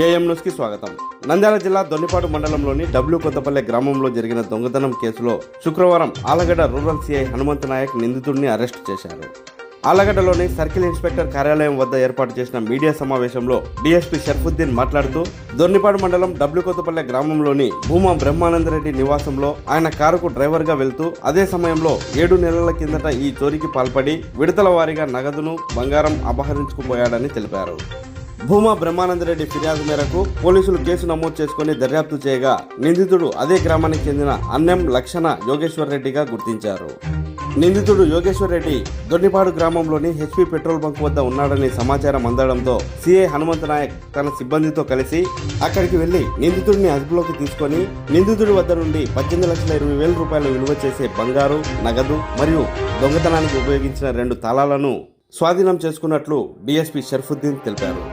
AM న్యూస్కి స్వాగతం. నంద్యాల జిల్లా దొన్నిపాడు మండలంలోని డబ్ల్యూ కొత్తపల్లె గ్రామంలో జరిగిన దొంగతనం కేసులో శుక్రవారం ఆలగడ్డ రూరల్ సిఐ హనుమంత్ నాయక్ నిందితుడిని అరెస్టు చేశారు. ఆలగడ్డలోని సర్కిల్ ఇన్స్పెక్టర్ కార్యాలయం వద్ద ఏర్పాటు చేసిన మీడియా సమావేశంలో డీఎస్పీ షర్ఫుద్దీన్ మాట్లాడుతూ, దొన్నిపాడు మండలం డబ్ల్యూ కొత్తపల్లె గ్రామంలోని భూమా బ్రహ్మానందరెడ్డి నివాసంలో ఆయన కారుకు డ్రైవర్గా వెళ్తూ అదే సమయంలో 7 నెలల కిందట ఈ చోరీకి పాల్పడి విడతల వారీగా నగదును, బంగారం అపహరించుకుపోయాడని తెలిపారు. భూమా బ్రహ్మానందరెడ్డి ఫిర్యాదు మేరకు పోలీసులు కేసు నమోదు చేసుకుని దర్యాప్తు చేయగా నిందితుడు అదే గ్రామానికి చెందిన అన్నెం లక్షణ యోగేశ్వర్ రెడ్డిగా గుర్తించారు. నిందితుడు యోగేశ్వర్ రెడ్డి దొన్నిపాడు గ్రామంలోని హెచ్పి పెట్రోల్ బంక్ వద్ద ఉన్నాడని సమాచారం అందడంతో సిఐ హనుమంత్ నాయక్ తన సిబ్బందితో కలిసి అక్కడికి వెళ్లి నిందితుడిని అదుపులోకి తీసుకొని నిందితుడి వద్ద నుండి 18,20,000 రూపాయలు విలువ చేసే బంగారు, నగదు మరియు దొంగతనానికి ఉపయోగించిన 2 తాళాలను స్వాధీనం చేసుకున్నట్లు డీఎస్పీ షర్ఫుద్దీన్ తెలిపారు.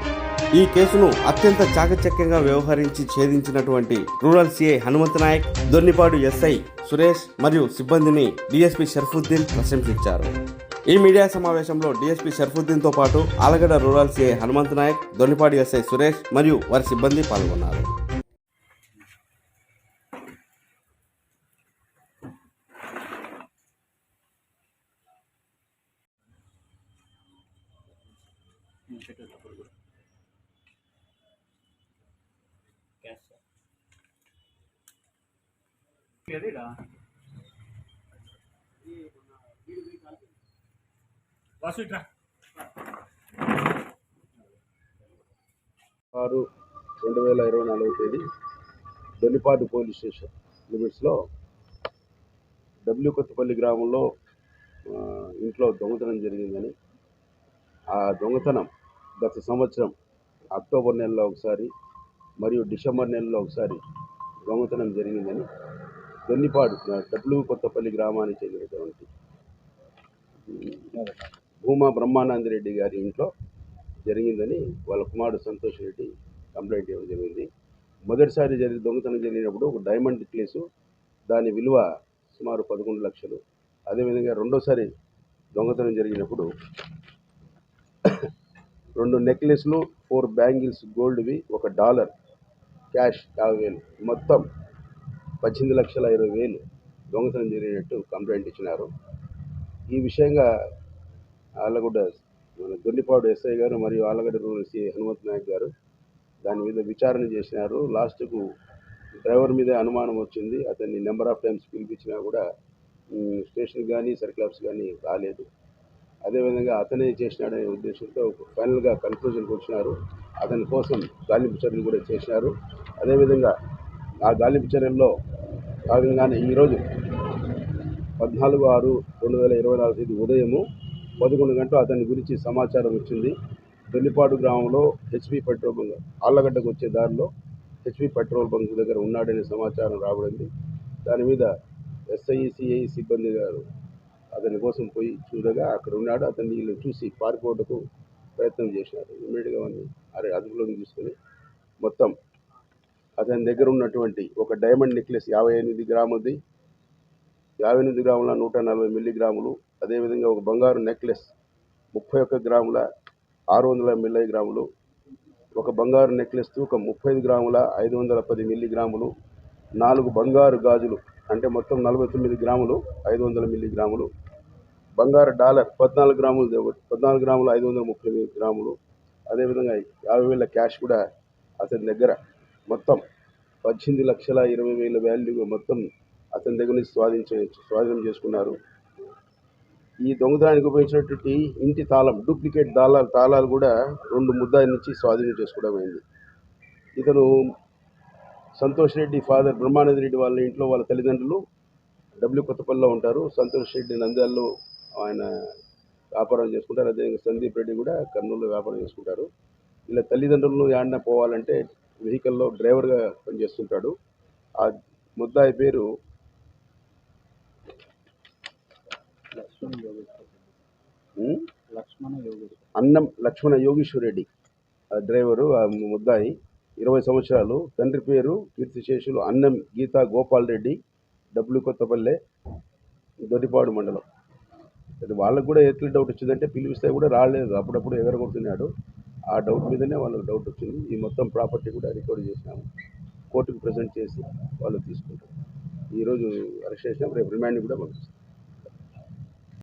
ఈ కేసును అత్యంత చాకచక్యంగా వ్యవహరించి ఛేదించినటువంటి rural CI Hanumanth Nayak, Donnipadu SI Suresh మరియు సిబ్బందిని డీఎస్పీ షర్ఫుద్దీన్ ప్రశంసించారు. ఈ మీడియా సమావేశంలో డీఎస్పీ షర్ఫుద్దీన్తో పాటు Allagadda rural CI Hanumanth Nayak, Donnipadu SI Suresh మరియు వారి సిబ్బంది పాల్గొన్నారు. ఆరు 2024 తేదీ దొన్నిపాడు పోలీస్ స్టేషన్ లిమిట్స్లో డబ్ల్యూ కొత్తపల్లి గ్రామంలో ఇంట్లో దొంగతనం జరిగిందని, ఆ దొంగతనం గత సంవత్సరం అక్టోబర్ నెలలో ఒకసారి మరియు డిసెంబర్ నెలలో ఒకసారి దొంగతనం జరిగిందని దొన్నిపాడు డబ్ల్యూ కొత్తపల్లి గ్రామానికి చెందినటువంటి భూమా బ్రహ్మానందరెడ్డి గారి ఇంట్లో జరిగిందని వాళ్ళ కుమారుడు సంతోష్ రెడ్డి కంప్లైంట్ ఇవ్వడం జరిగింది. మొదటిసారి దొంగతనం జరిగినప్పుడు ఒక డైమండ్ నెక్లెస్, దాని విలువ సుమారు 11 లక్షలు. అదేవిధంగా రెండోసారి దొంగతనం జరిగినప్పుడు 2 నెక్లెస్లు, 4 బ్యాంగిల్స్ గోల్డ్వి, $1 క్యాష్ 50,000, మొత్తం 18,20,000 దొంగతనం జరిగినట్టు కంప్లైంట్ ఇచ్చినారు. ఈ విషయంగా ఆలగడ్డ దొన్నిపాడు ఎస్ఐ గారు మరియు ఆలగడ్డ రూరల్ సిఐ హనుమంత్ నాయక్ గారు దాని మీద విచారణ చేసినారు. లాస్ట్కు డ్రైవర్ మీదే అనుమానం వచ్చింది. అతన్ని నెంబర్ ఆఫ్ టైమ్స్ పిలిపించినా కూడా స్టేషన్ కానీ సర్కిల్ ఆఫీస్ కానీ రాలేదు. అదేవిధంగా అతనే చేసినాడనే ఉద్దేశంతో ఫైనల్గా కన్క్లూజన్కి వచ్చినారు. అతని కోసం గాలింపు చర్యలు కూడా చేసినారు. అదేవిధంగా ఆ గాలింపు చర్యల్లో భాగంగానే ఈరోజు 14/6/2024 తేదీ ఉదయము 11 గంటలు అతని గురించి సమాచారం వచ్చింది. దొన్నిపాడు గ్రామంలో హెచ్పి పెట్రోల్ బంక్, ఆళ్ళగడ్డకు వచ్చే దారిలో హెచ్పి పెట్రోల్ బంక్ దగ్గర ఉన్నాడనే సమాచారం రాబడింది. దాని మీద ఎస్ఐ సిఐ సిబ్బంది గారు అతని కోసం పోయి చూడగా అక్కడ ఉన్నాడు. అతన్ని వీళ్ళు చూసి పారిపోవటకు ప్రయత్నం చేసినారు. ఇమ్మీడియట్గా వాడిని అదుపులోకి తీసుకొని మొత్తం అతని దగ్గర ఉన్నటువంటి ఒక డైమండ్ నెక్లెస్ 58 గ్రాములది, 58 గ్రాముల 140 మిల్లీగ్రాములు, అదేవిధంగా ఒక బంగారు నెక్లెస్ 31 గ్రాముల 600 మిల్లీగ్రాములు, ఒక బంగారు నెక్లెస్ తూకం 35 గ్రాముల 510 మిల్లీగ్రాములు, 4 బంగారు గాజులు అంటే మొత్తం 49 గ్రాములు 500 మిల్లీగ్రాములు, బంగారు డాలర్ 14 గ్రాములు 14 గ్రాముల 530 గ్రాములు, అదేవిధంగా 50,000 క్యాష్ కూడా అతని దగ్గర మొత్తం 18,20,000 వాల్యూ మొత్తం అతని దగ్గర నుంచి స్వాధీనం చేసుకున్నారు. ఈ దొంగతనానికి ఉపయోగించినటువంటి ఇంటి తాళం, డూప్లికేట్ తాళాలు కూడా 2 ముద్దాయి నుంచి స్వాధీనం చేసుకోవడం అయింది. ఇతను సంతోష్ రెడ్డి ఫాదర్ బ్రహ్మానంద రెడ్డి వాళ్ళ ఇంట్లో వాళ్ళ తల్లిదండ్రులు డబ్ల్యూ కొత్తపల్లిలో ఉంటారు. సంతోష్ రెడ్డి నంద్యాలలో ఆయన వ్యాపారం చేసుకుంటారు. అదేవిధంగా సందీప్ రెడ్డి కూడా కర్నూలులో వ్యాపారం చేసుకుంటారు. వీళ్ళ తల్లిదండ్రులను యాడన పోవాలంటే వెహికల్లో డ్రైవర్గా పనిచేస్తుంటాడు. ఆ ముద్దాయి పేరు అన్నం లక్ష్మణ యోగేశ్వర్ రెడ్డి. ఆ డ్రైవరు, ఆ ముద్దాయి 20 సంవత్సరాలు. తండ్రి పేరు కీర్తిశేషులు అన్నం గీతా గోపాల్ రెడ్డి, డబ్ల్యూ కొత్తపల్లె, దొన్నిపాడు మండలం. వాళ్ళకు కూడా ఎట్లా డౌట్ వచ్చిందంటే పిలిపిస్తే కూడా రాలేదు, అప్పుడప్పుడు ఎగరగొడుతున్నాడు. ఆ డౌట్ మీదనే వాళ్ళకి డౌట్ వచ్చింది. ఈ మొత్తం ప్రాపర్టీ కూడా రికవర్ చేసినాము, కోర్టుకు ప్రజెంట్ చేసి వాళ్ళు తీసుకుంటారు. ఈరోజు అరెస్ట్ చేసినాం, రేపు రిమాండ్ కూడా పంపిస్తాం.